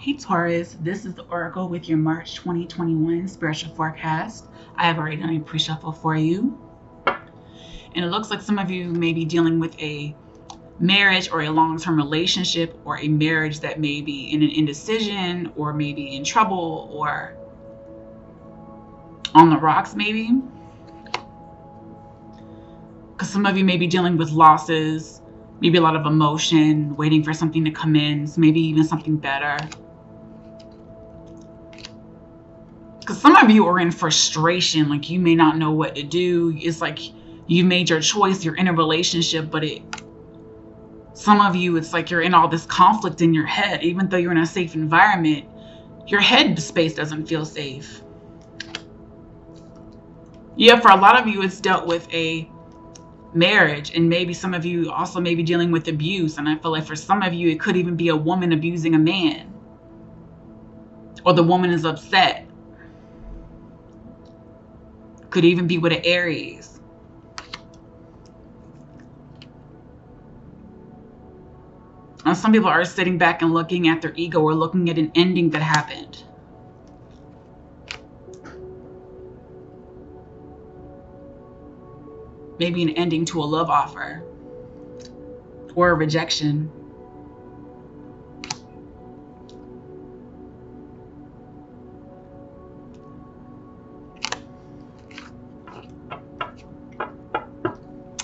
Hey Taurus, this is the Oracle with your March 2021 spiritual forecast. I have already done a pre-shuffle for you. And it looks like some of you may be dealing with a marriage or a long-term relationship, or a marriage that may be in an indecision, or maybe in trouble, or on the rocks maybe. Because some of you may be dealing with losses, maybe a lot of emotion, waiting for something to come in, so maybe even something better. Because some of you are in frustration, like you may not know what to do. It's like you made your choice, you're in a relationship, but some of you, it's like you're in all this conflict in your head. Even though you're in a safe environment, your head space doesn't feel safe. Yeah, for a lot of you, it's dealt with a marriage, and maybe some of you also may be dealing with abuse. And I feel like for some of you, it could even be a woman abusing a man, or the woman is upset. Could even be with an Aries. And some people are sitting back and looking at their ego, or looking at an ending that happened. Maybe an ending to a love offer, or a rejection.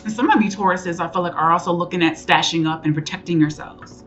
And some of you Tauruses, I feel like, are also looking at stashing up and protecting yourselves.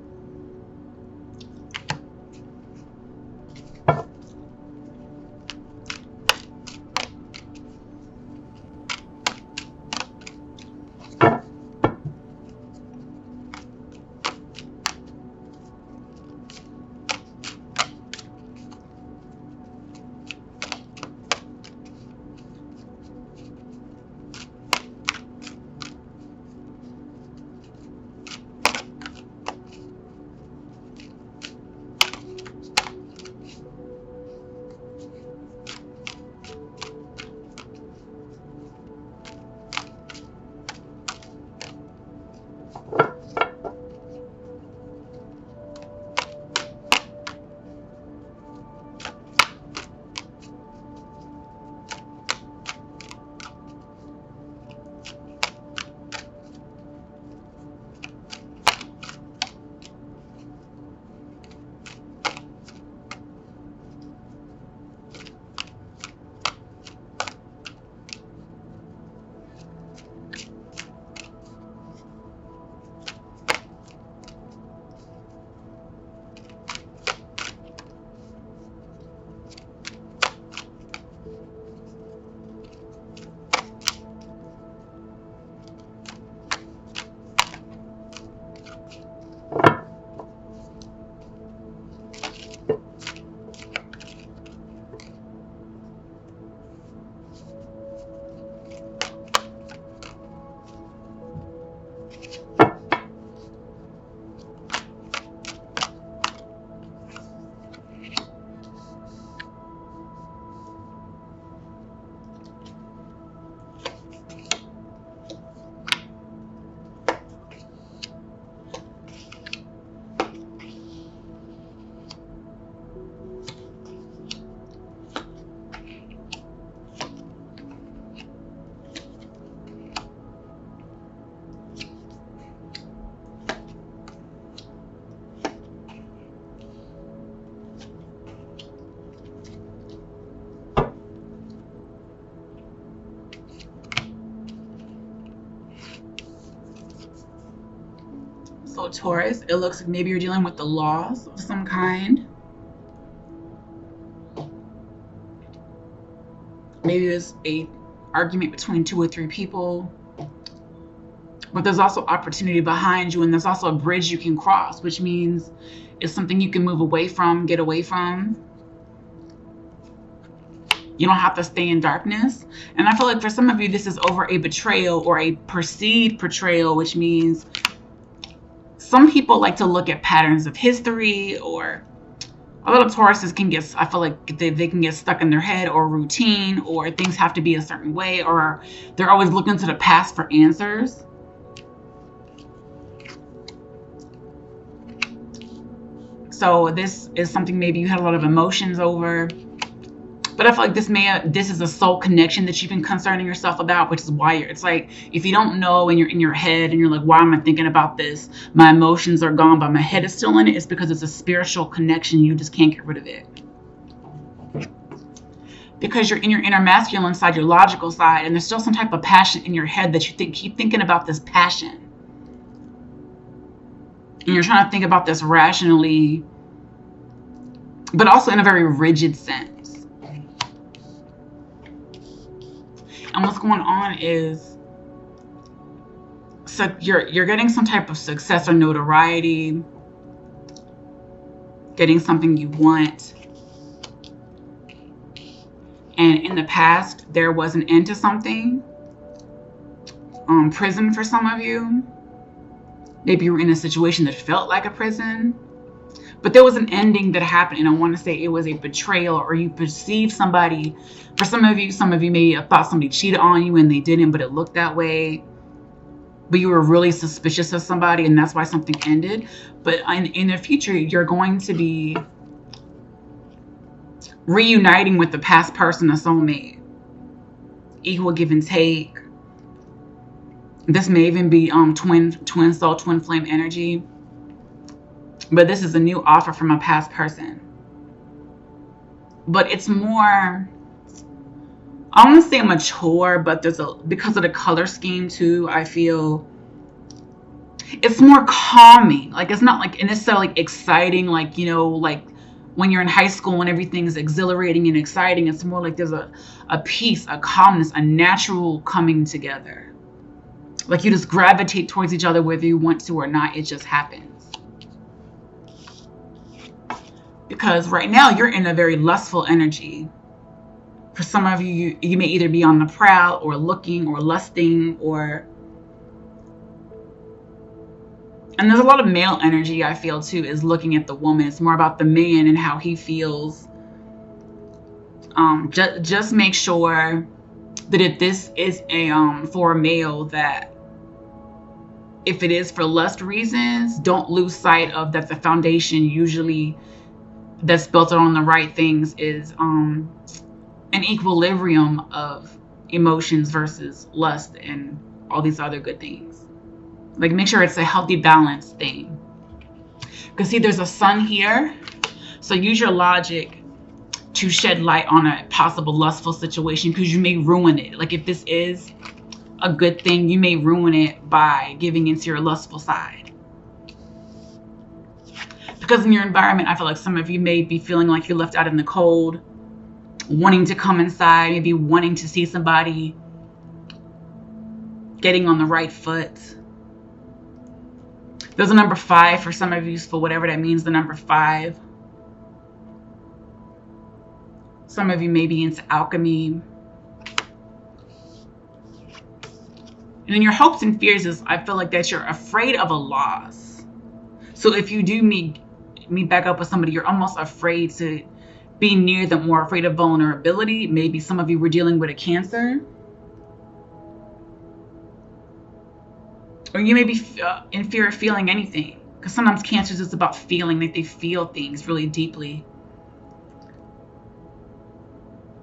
So Taurus, it looks like maybe you're dealing with the loss of some kind. Maybe there's a argument between 2 or 3 people, but there's also opportunity behind you, and there's also a bridge you can cross, which means it's something you can move away from, get away from. You don't have to stay in darkness. And I feel like for some of you, this is over a betrayal, or a perceived betrayal, which means some people like to look at patterns of history, or a lot of Tauruses can get, I feel like they can get stuck in their head, or routine, or things have to be a certain way, or they're always looking to the past for answers. So this is something maybe you had a lot of emotions over. But I feel like this is a soul connection that you've been concerning yourself about, which is why it's like, if you don't know and you're in your head and you're like, why am I thinking about this? My emotions are gone, but my head is still in it. It's because it's a spiritual connection. You just can't get rid of it. Because you're in your inner masculine side, your logical side, and there's still some type of passion in your head that you keep thinking about this passion. And you're trying to think about this rationally, but also in a very rigid sense. And what's going on is, so you're getting some type of success or notoriety, getting something you want. And in the past, there was an end to something. Prison for some of you. Maybe you were in a situation that felt like a prison. But there was an ending that happened, and I want to say it was a betrayal, or you perceived somebody. For some of you may have thought somebody cheated on you and they didn't, but it looked that way. But you were really suspicious of somebody, and that's why something ended. But in the future, you're going to be reuniting with the past person, a soulmate. Equal give and take. This may even be twin soul, twin flame energy. But this is a new offer from a past person. But it's more, I want to say mature, but because of the color scheme too, I feel it's more calming. Like, it's not like necessarily exciting, like, you know, like when you're in high school and everything is exhilarating and exciting. It's more like there's a peace, a calmness, a natural coming together. Like you just gravitate towards each other whether you want to or not. It just happens. Because right now you're in a very lustful energy. For some of you, you may either be on the prowl or looking or lusting, and there's a lot of male energy I feel too, is looking at the woman. It's more about the man and how he feels. Just make sure that if this is for a male, that if it is for lust reasons, don't lose sight of that the foundation usually that's built on the right things is an equilibrium of emotions versus lust and all these other good things. Like, make sure it's a healthy, balanced thing. Because see, there's a sun here. So use your logic to shed light on a possible lustful situation, because you may ruin it. Like, if this is a good thing, you may ruin it by giving into your lustful side. Because in your environment, I feel like some of you may be feeling like you're left out in the cold, wanting to come inside, maybe wanting to see somebody getting on the right foot. There's a number 5 for some of you, for whatever that means, the number 5. Some of you may be into alchemy. And in your hopes and fears is, I feel like that you're afraid of a loss. So if you do meet back up with somebody, you're almost afraid to be near them, more afraid of vulnerability. Maybe some of you were dealing with a cancer. Or you may be in fear of feeling anything. Because sometimes cancer is just about feeling, like they feel things really deeply.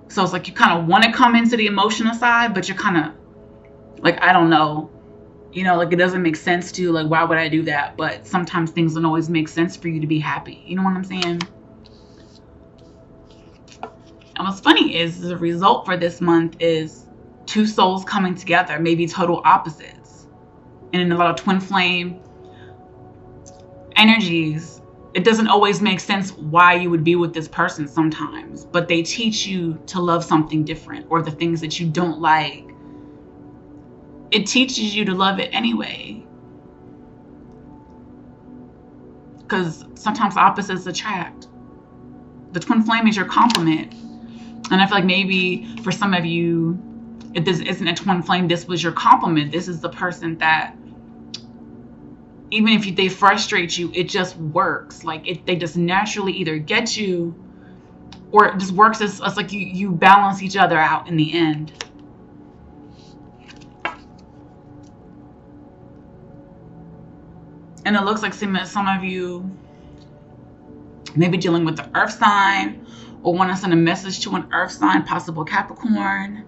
So it's like you kind of want to come into the emotional side, but you're kind of like, I don't know. You know, like, it doesn't make sense to, like, why would I do that? But sometimes things don't always make sense for you to be happy. You know what I'm saying? And what's funny is the result for this month is 2 souls coming together, maybe total opposites. And in a lot of twin flame energies, it doesn't always make sense why you would be with this person sometimes. But they teach you to love something different, or the things that you don't like. It teaches you to love it anyway. Because sometimes opposites attract. The twin flame is your complement. And I feel like maybe for some of you, if this isn't a twin flame, this was your complement. This is the person that, even if they frustrate you, it just works. Like, they just naturally either get you, or it just works as like you balance each other out in the end. And it looks like some of you, Maybe dealing with the earth sign, or want to send a message to an earth sign, possible Capricorn,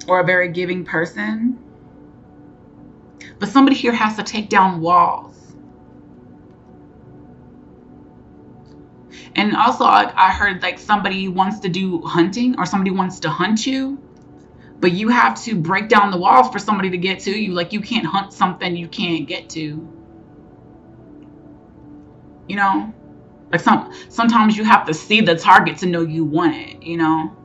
or a very giving person. But somebody here has to take down walls. And also I heard like somebody wants to do hunting, or somebody wants to hunt you, but you have to break down the walls for somebody to get to you. Like you can't hunt something you can't get to. You know? Like sometimes you have to see the target to know you want it, you know?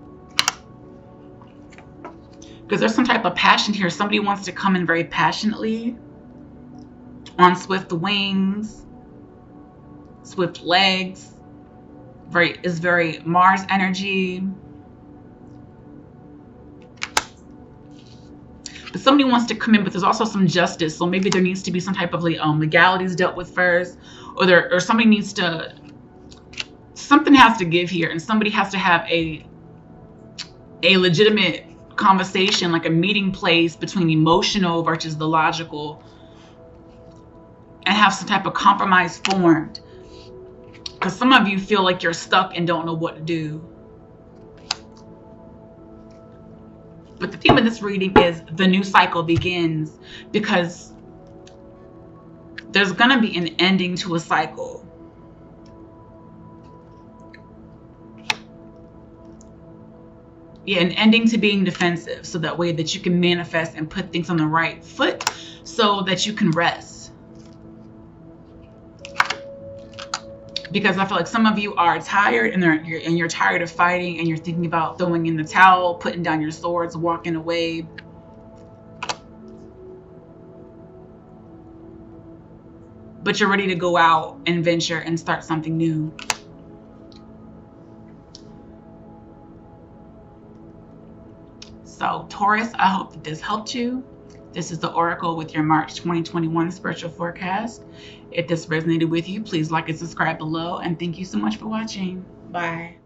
Because there's some type of passion here. Somebody wants to come in very passionately, on swift wings, swift legs. Is very Mars energy. But somebody wants to come in, but there's also some justice. So maybe there needs to be some type of legalities dealt with first, or somebody needs to, something has to give here, and somebody has to have a legitimate conversation, like a meeting place between emotional versus the logical, and have some type of compromise formed. Because some of you feel like you're stuck and don't know what to do. But the theme of this reading is the new cycle begins, because there's going to be an ending to a cycle. Yeah, an ending to being defensive, so that way that you can manifest and put things on the right foot so that you can rest. Because I feel like some of you are tired, and you're tired of fighting, and you're thinking about throwing in the towel, putting down your swords, walking away. But you're ready to go out and venture and start something new. So Taurus, I hope that this helped you. This is the Oracle with your March 2021 spiritual forecast. If this resonated with you, please like and subscribe below. And thank you so much for watching. Bye.